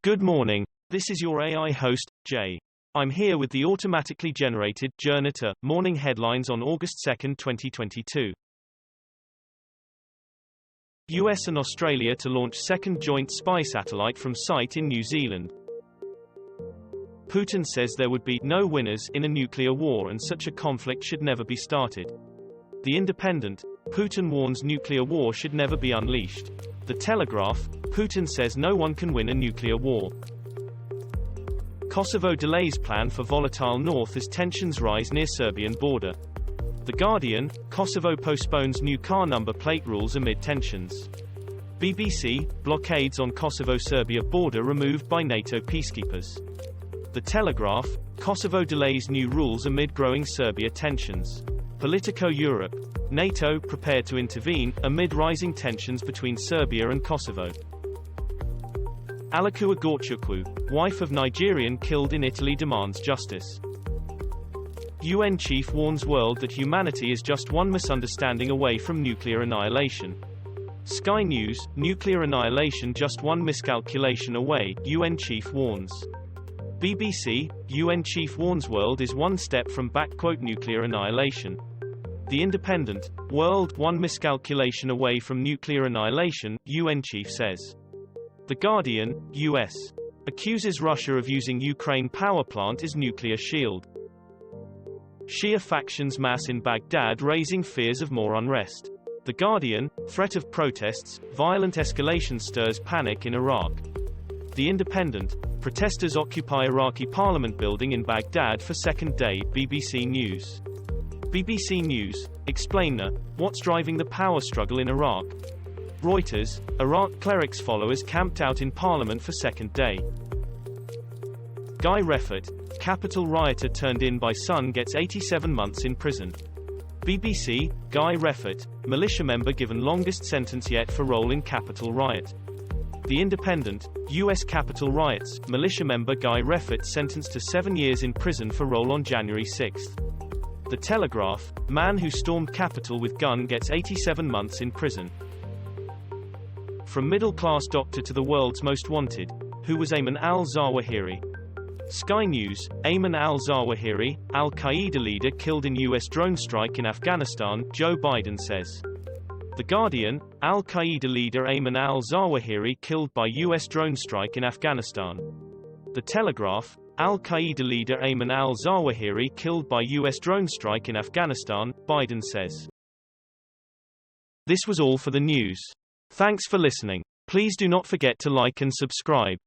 Good morning. This is your AI host, Jay. I'm here with the automatically generated Journato morning headlines on August 2, 2022. US and Australia to launch second joint spy satellite from site in New Zealand. Putin says there would be no winners in a nuclear war and such a conflict should never be started. The Independent. Putin warns nuclear war should never be unleashed. The Telegraph. Putin says no one can win a nuclear war. Kosovo delays plan for volatile north as tensions rise near Serbian border. The Guardian. Kosovo postpones new car number plate rules amid tensions. BBC. Blockades on Kosovo-Serbia border removed by NATO peacekeepers. The Telegraph. Kosovo delays new rules amid growing Serbia tensions. Politico Europe. NATO prepared to intervene amid rising tensions between Serbia and Kosovo. Aliku Ogorchukwu, wife of Nigerian killed in Italy, demands justice. UN chief warns world that humanity is just one misunderstanding away from nuclear annihilation. Sky News, nuclear annihilation just one miscalculation away, UN chief warns. BBC, UN chief warns world is one step from "nuclear annihilation." The Independent. World one miscalculation away from nuclear annihilation, UN chief says. The Guardian. US accuses Russia of using Ukraine power plant as nuclear shield. Shia factions mass in Baghdad raising fears of more unrest. The Guardian. Threat of protests, violent escalation stirs panic in Iraq. The Independent. Protesters occupy Iraqi parliament building in Baghdad for second day, BBC News. BBC News. Explainer. What's driving the power struggle in Iraq? Reuters. Iraq clerics followers camped out in parliament for second day. Guy Reffitt. Capitol rioter turned in by son gets 87 months in prison. BBC. Guy Reffitt. Militia member given longest sentence yet for role in Capitol riot. The Independent. US Capitol riots. Militia member Guy Reffitt sentenced to 7 years in prison for role on January 6. The Telegraph. Man who stormed Capitol with gun gets 87 months in prison. From middle-class doctor to the world's most wanted. Who was Ayman al-Zawahiri? Sky News. Ayman al-Zawahiri, al-Qaeda leader killed in US drone strike in Afghanistan, Joe Biden says. The Guardian. Al-Qaeda leader Ayman al-Zawahiri killed by US drone strike in Afghanistan. The Telegraph. Al-Qaeda leader Ayman al-Zawahiri killed by US drone strike in Afghanistan, Biden says. This was all for the news. Thanks for listening. Please do not forget to like and subscribe.